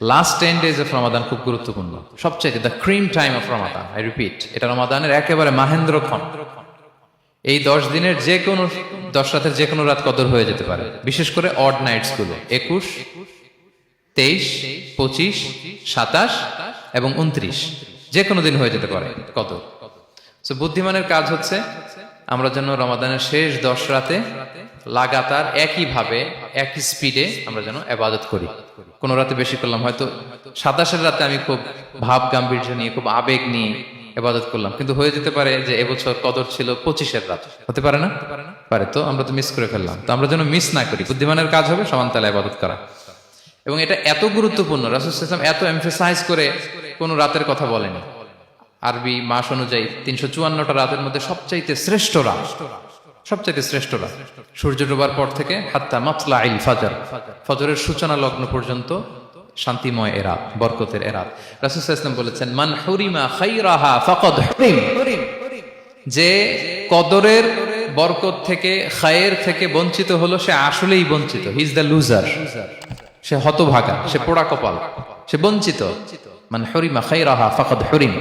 Last 10 days of রমাদান খুব গুরুত্বপূর্ণ, সবচেয়ে the cream time of Ramadan. I repeat, এটা রমাদানের একেবারে মাহেন্দ্রক্ষণ। এই 10 দিনের যে কোনো 10 রাতের যে কোনো রাত কদর হয়ে যেতে পারে, বিশেষ করে অড নাইটস গুলো 21, 23, 25, 27 এবং 29, যে কোনো দিন হয়ে যেতে পারে কদর। সো বুদ্ধিমানের কাজ হচ্ছে আমরা যেন রমাদানের শেষ 10 রাতে লাগাতার একইভাবে একই স্পিডে আমরা যেন ইবাদত করি। কোন রাতে বেশি করলাম, হয়তো 27-এর রাতে আমি খুব ভাব গাম্ভীর্য নিয়ে খুব আবেগ নিয়ে ইবাদত করলাম, কিন্তু হয়ে যেতে পারে যে এবছর কদর ছিল 25-এর রাত, হতে পারে না? পারে। তো আমরা তো মিস করে ফেললাম, তো আমরা যেন মিস না করি। বুদ্ধিমানের কাজ হবে সমান তালে ইবাদত করা। এবং এটা এত গুরুত্বপূর্ণ, রাসূল সাল্লাল্লাহু আলাইহি ওয়াসাল্লাম এত এমফাসাইজ করে কোন রাতের কথা বলেনি। আরবি মাস অনুযায়ী 354টা রাতের মধ্যে সবচাইতে শ্রেষ্ঠ রাত, সবচাইতে শ্রেষ্ঠ রাত সূর্য ডোবার পর থেকে হাত্তা মাতলাইল ফাজর, ফজরের সূচনা লগ্ন পর্যন্ত শান্তিময় এ রাত, বরকতের এ রাত। রাসূল সাল্লাল্লাহু আলাইহি ওয়াসাল্লাম বলেছেন, মান হুরিমা খাইরাহা ফাকাদ হুরিম, যে কদরের বরকত থেকে, খায়ের থেকে বঞ্চিত হলো, সে আসলেই বঞ্চিত। হি ইজ দ্য লুজার, সে হতভাগা, সে পোড়া কপাল, সে বঞ্চিত। মান হুরিমা খাইরাহা ফাকাদ হুরিম,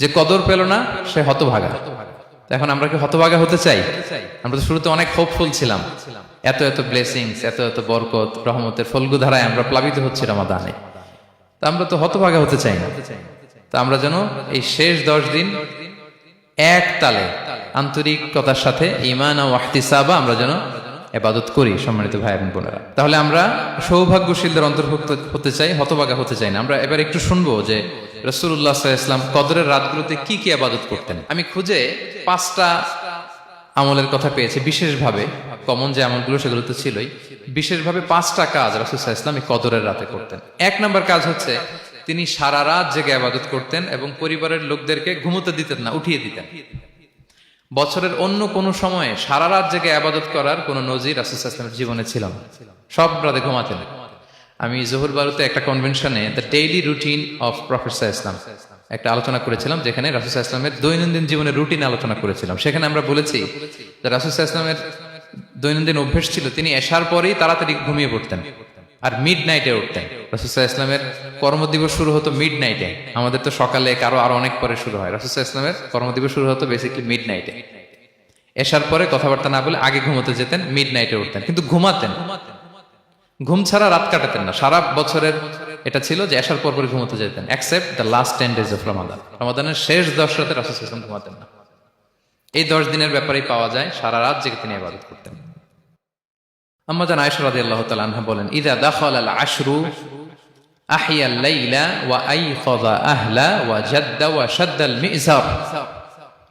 যে কদর পেল না সে হতভাগা। এখন আমরা কি হতভাগা হতে চাই? আমরা তো শুরুতে অনেক হোপফুল ছিলাম, এত এত ব্লেসিংস, এত এত বরকত, রহমতের ফলগু ধারায় আমরা প্লাবিত হচ্ছি রমাদানে। তা আমরা তো হতভাগা হতে চাই না। তা আমরা যেন এই শেষ 10 দিন এক তালে আন্তরিকতার সাথে ঈমান ও ইহতিসাবা আমরা যেন ইবাদত করি। সম্মানিত ভাই এবং বোনেরা, তাহলে আমরা সৌভাগ্যশীলদের অন্তর্ভুক্ত হতে চাই, হতভাগা হতে চাই না। আমরা এবার একটু শুনবো যে রাসূলুল্লাহ সাল্লাল্লাহু আলাইহি ওয়াসাল্লাম কদরের রাতগুলোতে কি কি ইবাদত করতেন। আমি খুঁজে 5টা আমলের কথা পেয়েছি বিশেষভাবে, কমন যে আমলগুলো সেগুলো তো ছিলই, বিশেষভাবে 5টা কাজ রাসূল সাল্লাল্লাহু আলাইহি ওয়াসাল্লাম এই কদরের রাতে করতেন। 1 নম্বর কাজ হচ্ছে তিনি সারা রাত জেগে ইবাদত করতেন এবং পরিবারের লোকদেরকে ঘুমোতে দিতেন না, উঠিয়ে দিতেন। বছরের অন্য কোন সময়ে সারা রাত জেগে ইবাদত করার কোন নজির রাসূল সাল্লাল্লাহু আলাইহি ওয়াসাল্লামের জীবনে ছিল না। সব রাতে ঘুমাতেন। আমি জোহর বারুতে একটা কনভেনশনে the daily routine of prophet সাল্লাল্লাহু আলাইহি ওয়াসাল্লাম একটা আলোচনা করেছিলাম, যেখানে রাসূল সাল্লাল্লাহু আলাইহি ওয়াসাল্লামের দৈনন্দিন জীবনের রুটিন আলোচনা করেছিলাম। সেখানে আমরা বলেছি যে রাসূল সাল্লাল্লাহু আলাইহি ওয়াসাল্লামের দৈনন্দিন অভ্যাস ছিল তিনি এশার পরেই তাড়াতাড়ি ঘুমিয়ে পড়তেন আর মিড নাইটে উঠতেন। রাসূল সাল্লাল্লাহু আলাইহি ওয়াসাল্লামের কর্মদিবস শুরু হতো মিড নাইটে। আমাদের তো সকালে, কারো আরো অনেক পরে শুরু হয়। রাসূল সাল্লাল্লাহু আলাইহি ওয়াসাল্লামের কর্মদিবস শুরু হতো বেসিক্যালি মিড নাইটে। এশার পরে কথাবার্তা না বলে আগে ঘুমোতে যেতেন, মিড নাইটে উঠতেন, কিন্তু ঘুমাতেন। ঘুম ছাড়া রাত কাটাতেন না। সারা বছরের এটা ছিল যে এশার পর পরে ঘুমোতে যেতেন, except the last 10 days of Ramadan. রমাদানের শেষ 10 রাতে রাসূল সাল্লাল্লাহু আলাইহি ওয়াসাল্লাম ঘুমাতেন না। এই 10 দিনের ব্যাপারেই পাওয়া যায় সারা রাত জেগে তিনি ইবাদত করতেন। আম্মা জান আয়েশা রাদিয়াল্লাহু তাআলা আনহা বলেন, ইযা দাখালাল আশরু আহিয়াল লাইলা ওয়া আইখাযা আহলা ওয়া জাদ্দা ওয়া শাদ্দাল মিজার।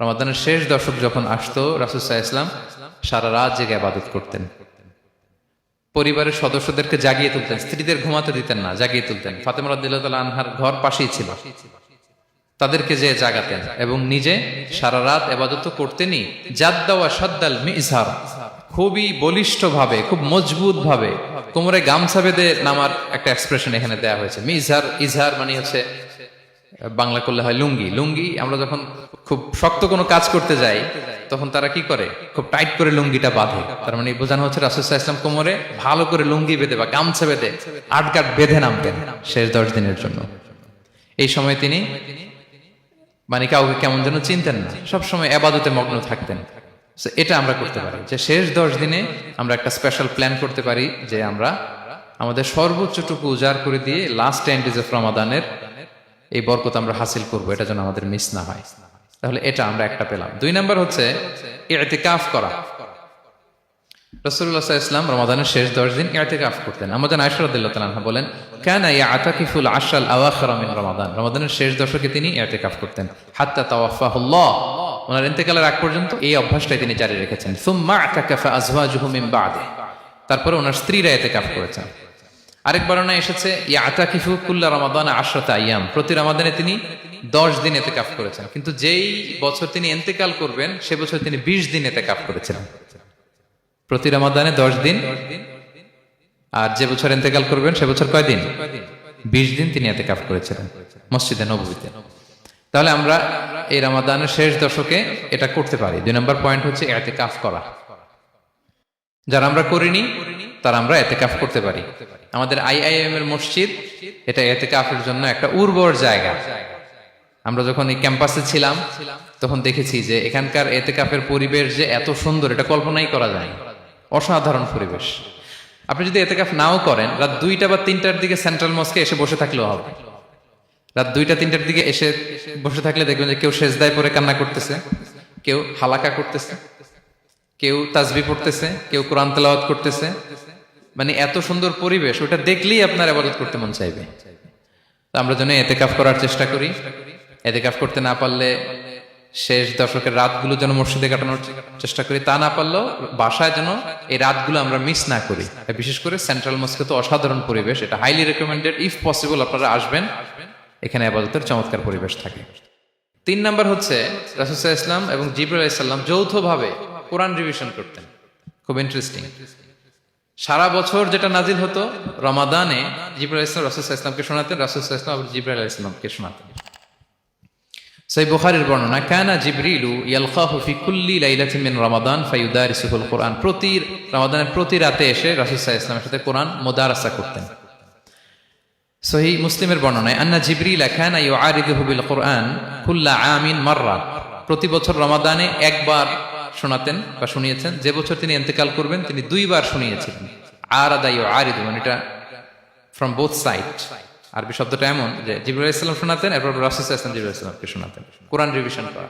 রমাদানের শেষ দশক যখন আসতো, রাসূল সাল্লাল্লাহু আলাইহি ওয়াসাল্লাম সারা রাত জেগে ইবাদত করতেন। পরিবারের সদস্যদেরকে জাগিয়ে তুলতেন, স্ত্রীদের ঘুমাতে দিতেন না, জাগিয়ে তুলতেন। ফাতেমা রাদিয়াল্লাহু তাআলা আনহার ঘর পাশেই ছিল, তাদেরকে যে জাগাতেন এবং নিজে সারা রাত ইবাদত করতেনই। জাদ্দা ওয়া শাদ্দাল মিজার, খুবই বলিষ্ঠ ভাবে, খুব মজবুত ভাবে কোমরে গামছা বেঁধে নামার একটা এক্সপ্রেশন এখানে দেয়া হয়েছে। মিজার, ইজহার মানে হচ্ছে বাংলা করলে হয় লুঙ্গি। লুঙ্গি আমরা যখন খুব শক্ত কোনো কাজ করতে যাই তখন তারা কি করে, খুব টাইট করে লুঙ্গিটা বাঁধে। তার মানে বোঝানো হচ্ছে রাসূল সাল্লাল্লাহু আলাইহি ওয়াসাল্লাম কোমরে ভালো করে লুঙ্গি বেঁধে বা গামছা বেঁধে আটগাট বেঁধে নামতেন শেষ 10 দিনের জন্য। এই সময় তিনি মানে কাউকে কেমন যেন চিনতেন না, সবসময় ইবাদতে মগ্ন থাকতেন। এটা আমরা করতে পারি যে শেষ 10 দিনে আমরা একটা স্পেশাল প্ল্যান করতে পারি যে আমরা আমাদের সর্বোচ্চটুকু উজাড় করে দিয়ে লাস্ট 10 days অফ রমাদানের এই বরকত আমরা হাসিল করব, এটা যেন আমাদের মিস না হয়। তাহলে এটা আমরা একটা পেলাম। 2 নাম্বার হচ্ছে ইতিকাফ করা। রাসূলুল্লাহ সাল্লাল্লাহু আলাইহি ওয়াসাল্লাম রমাদানের শেষ 10 দিন ইতিকাফ করতেন। আমাদের আয়েশা রাদিয়াল্লাহু তাআলা আনহা বলেন, কানা ইয়াতাকিফুল আশরাল আওয়াখির মিন রমাদান। রমাদানের শেষ দশকে তিনি ইতিকাফ করতেন হাত্তা তাওয়াফাহুল্লাহ, ওনার ইন্তেকালের আগ পর্যন্ত এই অভ্যাসটাই তিনি জারি রেখেছেন। সুম্মা আতাকাফা আজওয়াজুহু মিন বাদে, তারপরে ওনার স্ত্রীরা ইতিকাফ করেছেন। আরেক বর্ণনা এসেছে ইয়াতাকিফু কুল্লা রমাদান 10 আইয়াম, প্রতি রমাদানে তিনি 10 দিন ইতিকাফ করেছেন। কিন্তু যেই বছর তিনি ইন্তেকাল করবেন সে বছর তিনি 20 দিন ইতিকাফ করেছিলেন। প্রতি রমাদানে 10 দিন, আর যে বছর ইন্তেকাল করবেন সে বছর কয় দিন? 20 দিন তিনি ইতিকাফ করেছিলেন মসজিদে নববীতে। তাহলে আমরা এই রমাদানের শেষ দশকে এটা করতে পারি। 2 নম্বর পয়েন্ট হচ্ছে ইতিকাফ করা। যারা আমরা করিনি তারা আমরা এতেকাফ করতে পারি। আমাদের আইআইএম এর মসজিদ এটা এতেকাফের জন্য একটা উর্বর জায়গা। আমরা যখন এই ক্যাম্পাসে ছিলাম তখন দেখেছি যে এখানকার এতেকাফের পরিবেশ যে এত সুন্দর এটা কল্পনাই করা যায়, অসাধারণ পরিবেশ। আপনি যদি এতেকাফ নাও করেন, রাত 2টা বা 3টার দিকে সেন্ট্রাল মস্কে এসে বসে থাকলেও হবে। রাত 2টা 3টার দিকে এসে বসে থাকলে দেখবেন যে কেউ সেজদায় পড়ে কান্না করতেছে, কেউ হালাকা করতেছে, কেউ তাসবিহ পড়তেছে, কেউ কোরআন তেলাওয়াত করতেছে। মানে এত সুন্দর পরিবেশ, ওটা দেখলেই আপনার ইবাদত করতে মন চাইবে। তো আমরা যেন এতেকাফ করার চেষ্টা করি। এতেকাফ করতে না পারলে শেষ দশকের রাতগুলো যেন মসজিদে কাটানোর চেষ্টা করি, তা না পারলেও বাসায় যেন এই রাতগুলো আমরা মিস না করি। বিশেষ করে সেন্ট্রাল মস্কে তো অসাধারণ পরিবেশ, এটা হাইলি রেকমেন্ডেড। ইফ পসিবল আপনারা আসবেন, এখানে ইবাদতের চমৎকার পরিবেশ থাকে। 3 নাম্বার হচ্ছে রাসূল সাল্লাল্লাহু আলাইহি ওয়াসাল্লাম এবং জিবরাইল আলাইহিস সালাম যৌথভাবে কোরআন রিভিশন করতেন। খুব ইন্টারেস্টিং। সারা বছর যেটা নাজিল হতো, রমাদানে জিবরাইল আলাইহিস সালাম রাসূল সাল্লাল্লাহু আলাইহি ওয়াসাল্লামকে শোনাতেন, রাসূল সাল্লাল্লাহু আলাইহি ওয়াসাল্লাম আবার জিবরাইল আলাইহিস সালামকে শোনাতেন। সহিহ বুখারীর বর্ণনা, কানা জিবরিলু ইয়ালকাহু ফি কুল্লি লাইলাতিন মিন রমাদান ফায়ুদারিসুহুল কুরআন। প্রতি রমাদানের প্রতি রাতে এসে রাসূল সাল্লাল্লাহু আলাইহি ওয়াসাল্লামের সাথে কোরআন মুদারাসা করতেন। সহিহ মুসলিমের বর্ণনায়, আন্না জিবরিল কানা ইউআরিদুহু বিল কুরআন কুল্লা আমিন মাররা। প্রতি বছর রমাদানে একবার শোনাতেন বা শুনিয়েছেন। যে বছর তিনি ইন্তেকাল করবেন তিনি 2 বার শুনিয়েছিলেন। আরাদা ইউআরিদু, মানে এটা ফ্রম বোথ সাইড। আরবি শব্দটা এমন যে জিবরাইল আলাইহিস সালাম শোনাতেন, এরপর রাসূল সাল্লাল্লাহু আলাইহি ওয়াসাল্লাম জিবরাইল আলাইহিস সালামকে শোনাতেন। কোরআন রিভিশন করা।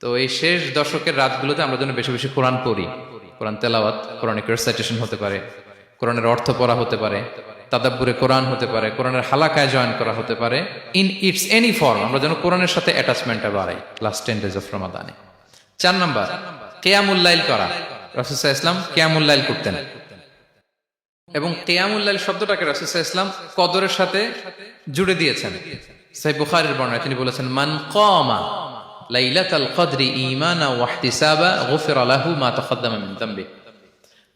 তো এই শেষ দশকের রাতগুলোতে আমরা যেন বেশি বেশি কোরআন পড়ি। কোরআন তেলাওয়াত, কোরআনিক রেসাইটেশন হতে পারে, কোরআনের অর্থ পড়া হতে পারে, তাদাব্বুরে কোরআন হতে পারে, কোরআনের হালাকায় জয়েন করা হতে পারে। ইন ইটস এনি ফর্ম আমরা যেন কোরআনের সাথে অ্যাটাচমেন্টটা বাড়াই লাস্ট 10 days অফ রমাদানে। 4 নাম্বার, কিয়ামুল লাইল করা। রাসূল সাল্লাল্লাহু আলাইহি ওয়াসাল্লাম কিয়ামুল লাইল করতেন এবং কিয়ামুল লাইল শব্দটাকে রাসূল সাল্লাল্লাহু আলাইহি ওয়াসাল্লাম কদরের সাথে জুড়ে দিয়েছেন। সহিহ বুখারীর বর্ণনায় তিনি বলেছেন, মান কামা লাইলাতাল কদরি ঈমানা ওয়া ইহতিসাবা গুফিরা লাহু মা তাকাদ্দামা মিন যামবি।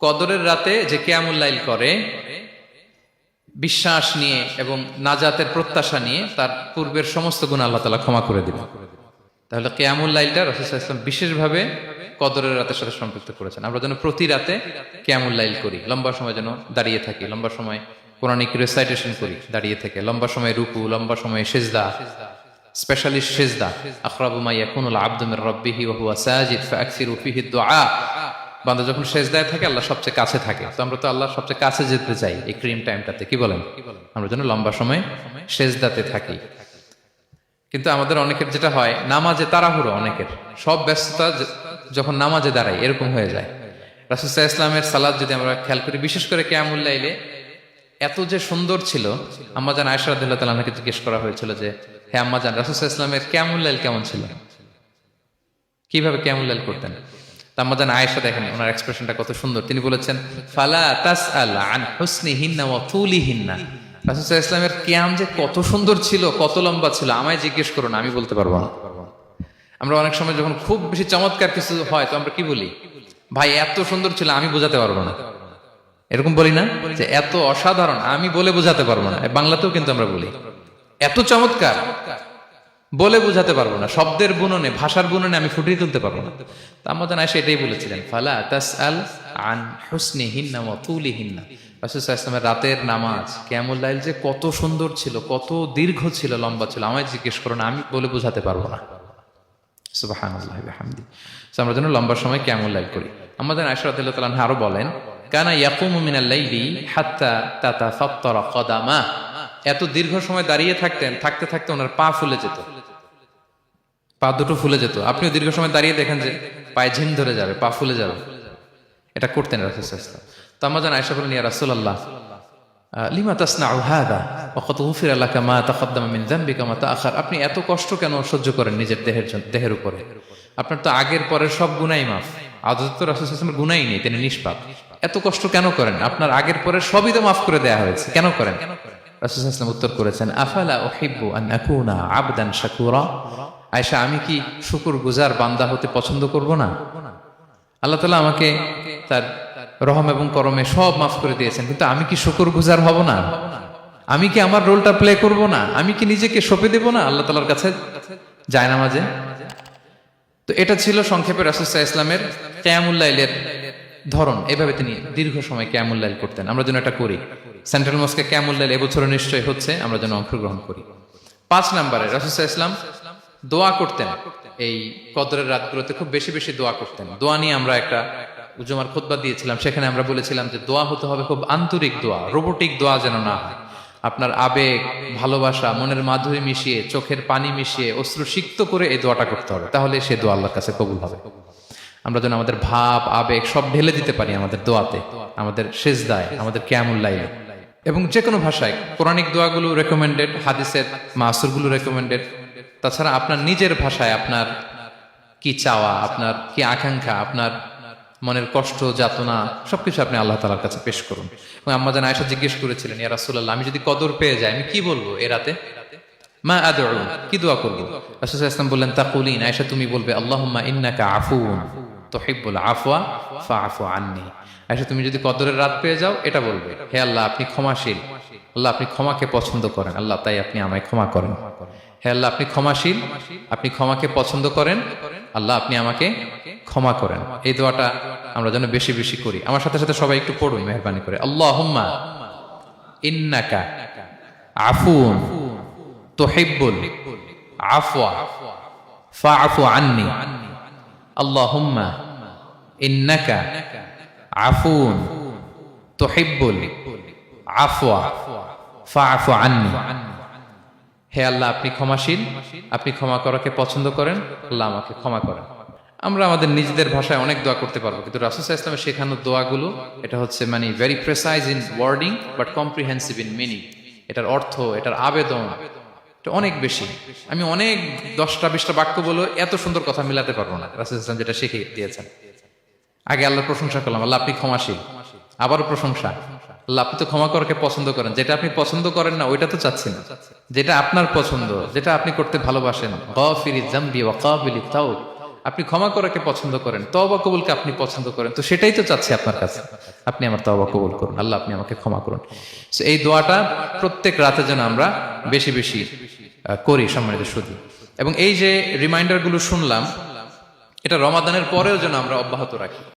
কদরের রাতে যে কিয়ামুল লাইল করে বিশ্বাস নিয়ে এবং নাজাতের প্রত্যাশা নিয়ে, তার পূর্বের সমস্ত গুনাহ আল্লাহ তাআলা ক্ষমা করে দিবেন। তাহলে কিয়ামুল লাইলটা রাসূল সাল্লাল্লাহু আলাইহি ওয়াসাল্লাম বিশেষভাবে কদরের রাতের সাথে সম্পৃক্ত করেছেন। আমরা যেন প্রতি রাতে কিয়ামুল লাইল করি, লম্বা সময় যেন দাঁড়িয়ে থাকি, লম্বা সময় কোরআনিক রেসাইটেশন করি দাঁড়িয়ে থেকে, লম্বা সময় রুকু, লম্বা সময় সিজদা, স্পেশালি সিজদা। আখরাবু মা ইয়াকুনুল আবদু মির রাব্বিহি ওয়া হুয়া সাজিদ ফাআকসিরু ফিহি দুআ। বান্দা যখন সিজদায় থাকে আল্লাহ সবচেয়ে কাছে থাকে। তো আমরা তো আল্লাহর সবচেয়ে কাছে যেতে চাই এই ক্রিম টাইমটাতে, কি বলেন? আমরা যেন লম্বা সময় সিজদাতে থাকি। কিন্তু আমাদের অনেকের যেটা হয়, নামাজে তাড়াহুড়ো, অনেকের সব ব্যস্ততা যখন নামাজে দাঁড়াই এরকম হয়ে যায়। রাসূল সাল্লাল্লাহু আলাইহি ওয়াসাল্লামের সালাত যদি আমরা খেয়াল করি, বিশেষ করে কিয়ামুল লাইলে এত যে সুন্দর ছিল। আম্মাজান আয়েশা রাদিয়াল্লাহু তাআলা আনহাকে জিজ্ঞেস করা হয়েছিল যে, হে আম্মাজান, রাসূল সাল্লাল্লাহু আলাইহি ওয়াসাল্লামের কিয়ামুল লাইল কেমন ছিল, কিভাবে কিয়ামুল লাইল করতেন? আম্মাজান আয়েশা, দেখেন ওনার এক্সপ্রেশনটা কত সুন্দর। তিনি বলেছেন, ফালা তাসআল আন হুসনিহিন্না ওয়া তুলিহিন্না। রাসূল সাল্লাল্লাহু আলাইহি ওয়াসাল্লামের কিয়াম যে কত সুন্দর ছিল, কত লম্বা ছিল, আমায় জিজ্ঞেস করো না, আমি বলতে পারবো না। আমরা অনেক সময় যখন খুব বেশি চমৎকার কিছু হয় তো আমরা কি বলি, ভাই এত সুন্দর ছিল, আমি বোঝাতে পারবো না। এরকম বলি না যে এত অসাধারণ, আমি বলে বোঝাতে পারবো না। বাংলাতেও কিন্তু আমরা বলি এত চমৎকার, বলে বোঝাতে পারবো না, শব্দের বুননে, ভাষার বুননে আমি ফুটিয়ে তুলতে পারবো না। তো আম্মাজান আয়েশা এটাই বলেছিলেন, ফালা তাসআল আন হুসনিহিন্না ওয়া তুলিহিন্না। রাসূল সাল্লাল্লাহু আলাইহি ওয়াসাল্লামের রাতের নামাজ কিয়ামুল লাইল যে কত সুন্দর ছিল, কত দীর্ঘ ছিল, লম্বা ছিল, আমায় জিজ্ঞেস করো না, আমি বলে বোঝাতে পারবো না। সুবহানাল্লাহি ওয়া বিহামদিহি। আমরা যেন লম্বা সময় কিয়ামুল লাইল করি। আম্মাজান আয়েশা রাদিয়াল্লাহু তাআলা আনহা আরো বলেন, কানা ইয়াকুমু মিনাল লাইলি হাত্তা তাতাফাত্তারা কদামা। এত দীর্ঘ সময় দাঁড়িয়ে থাকতেন, থাকতে থাকতে ওনার পা ফুলে যেত, পা দুটো ফুলে যেত। আপনিও দীর্ঘ সময় দাঁড়িয়ে দেখেন যে পায়ে ঝিম ধরে যাবে, পা ফুলে যাবে, এটা করতেন রাসূল সাল্লাল্লাহু আলাইহি ওয়াসাল্লাম। তো আম্মাজান আয়েশা বলেন, ইয়া রাসূলুল্লাহ লিমা তাসনাউ হাযা ওয়া কদ গুফিরা লাকা মা তাকাদ্দামা মিন যামবিকা মা তাআখার। আপনি এত কষ্ট কেন সহ্য করেন নিজের দেহের উপরে? আপনার তো আগের পরের সব গুনাহ মাফ। আদতে তো রাসূল সাল্লাল্লাহু আলাইহি ওয়াসাল্লামের গুনাহই নেই, তিনি নিষ্পাপ। এত কষ্ট কেন করেন? আপনার আগের পরের সবই তো মাফ করে দেয়া হয়েছে, কেন করেন? রাসূল সাল্লাল্লাহু আলাইহি ওয়াসাল্লাম উত্তর করেছেন, আফালা উহিব্বু আন আকুনা আবদান শাকুরা। আয়েশা, আমি কি শুকরগুজার বান্দা হতে পছন্দ করব না? আল্লাহ তাআলা আমাকে তার রহম এবং করমে সব মাফ করে দিয়েছেন, কিন্তু আমি কি শুকরগুজার হব না? আমি কি আমার রোলটা প্লে করব না? আমি কি নিজেকে সঁপে দেব না আল্লাহ তাআলার কাছে জায়নামাজে? তো এটা ছিল সংক্ষেপে রাসূল সাল্লাল্লাহু আলাইহি ওয়াসাল্লামের কিয়ামুল লাইলের ধরন, এভাবে তিনি দীর্ঘ সময় কিয়ামুল লাইল করতেন। আমরা যেন এটা করি। সেন্ট্রাল মস্কে কিয়ামুল লাইল এবছরও নিশ্চয়ই হচ্ছে, আমরা যেন অংশগ্রহণ করি। 5 নম্বরে রাসূল সাল্লাল্লাহু আলাইহি ওয়াসাল্লাম দোয়া করতেন। এই কদরের রাতগুলোতে খুব বেশি বেশি দোয়া করতেন। দোয়া নিয়ে আমরা একটা জুমার খুতবা দিয়েছিলাম, সেখানে আমরা বলেছিলাম যে দোয়া হতে হবে খুব আন্তরিক দোয়া, রোবোটিক দোয়া যেন না হয়। আপনার আবেগ, ভালোবাসা, মনের মাধুরী মিশিয়ে, চোখের পানি মিশিয়ে, অশ্রু সিক্ত করে এই দোয়াটা করতে হবে, তাহলে সে দোয়া আল্লাহর কাছে কবুল হবে। আমরা যেন আমাদের ভাব, আবেগ সব ঢেলে দিতে পারি আমাদের দোয়াতে, আমাদের সেজদায়, আমাদের কিয়ামুল লাইলে। এবং যে কোনো ভাষায় কোরআনিক দোয়াগুলো রেকমেন্ডেড, হাদিসের মাসুরগুলো রেকমেন্ডেড। তাছাড়া আপনার নিজের ভাষায় আপনার কি চাওয়া, আপনার কি আকাঙ্ক্ষা, আপনার মনের কষ্ট, যাতনা সবকিছু আপনি আল্লাহ তাআলার কাছে পেশ করুন। এবং আম্মা জান আয়েশা জিজ্ঞেস করেছিলেন, ইয়া রাসূলুল্লাহ, আমি যদি কদর পেয়ে যাই আমি কি বলবো এ রাতে? মা আদউ, কি দোয়া করব? রাসূল সাল্লাল্লাহু আলাইহি ওয়াসাল্লাম বললেন, তাকুলিন, আয়েশা তুমি বলবে, আল্লাহুম্মা ইন্নাকা আফুউন তুহিব্বুল আফওয়া ফাআফু আন্নি। আয়েশা তুমি যদি কদরের রাত পেয়ে যাও এটা বলবে, হে আল্লাহ আপনি ক্ষমাশীল, আল্লাহ আপনি ক্ষমাকে পছন্দ করেন, আল্লাহ তাই আপনি আমায় ক্ষমা করেন। হে আল্লাহ আপনি ক্ষমাশীল, আপনি ক্ষমাকে পছন্দ করেন, আল্লাহ আপনি আমাকে ক্ষমা করেন। এই দোয়াটা আমরা যেন বেশি বেশি করি। আমার সাথে সাথে সবাই একটু পড়ুন মেহেরবানি করে। আল্লাহুম্মা ইন্নাকা আফুউন তুহিব্বুল আফওয়া ফাআফু আন্নি। আল্লাহুম্মা ইন্নাকা আফুউন তুহিব্বুল আফওয়া ফাআফু আন্নি। হে আল্লাহ আপনি ক্ষমাশীল, আপনি ক্ষমা করাকে পছন্দ করেন, আল্লাহ আমাকে ক্ষমা করেন। আমরা আমাদের নিজেদের ভাষায় অনেক দোয়া করতে পারবো, কিন্তু রাসূল সাল্লাল্লাহু আলাইহি ওয়াসাল্লামের শেখানো দোয়াগুলো এটা হচ্ছে মানে very precise in wording but comprehensive in meaning. এটার অর্থ, এটার আবেদন এটা অনেক বেশি। আমি অনেক 10টা-20টা বাক্য বলে এত সুন্দর কথা মিলাতে পারবো না। রাসূল সাল্লাল্লাহু আলাইহি ওয়াসাল্লাম যেটা শিখিয়ে দিয়েছেন, আগে আল্লাহর প্রশংসা করলাম, আল্লাহ আপনি ক্ষমাশীল, আবারও প্রশংসা, আল্লাহ আপনি তো ক্ষমা করাকে পছন্দ করেন। যেটা আপনি পছন্দ করেন না ওইটা তো চাচ্ছি না, যেটা আপনার পছন্দ, যেটা আপনি করতে ভালোবাসেন, গাফিরিয যামবি ওয়া কাবিলিত তাওব, আপনি ক্ষমা করাকে পছন্দ করেন, তওবা কবুলকে আপনি পছন্দ করেন, তো সেটাই তো চাচ্ছি আপনার কাছে, আপনি আমার তওবা কবুল করুন, আল্লাহ আপনি আমাকে ক্ষমা করুন। সো এই দোয়াটা প্রত্যেক রাতে যেন আমরা বেশি বেশি করি সম্মানিত সুধী। এবং এই যে রিমাইন্ডার গুলো শুনলাম, এটা রমাদানের পরেও যেন আমরা অব্যাহত রাখি।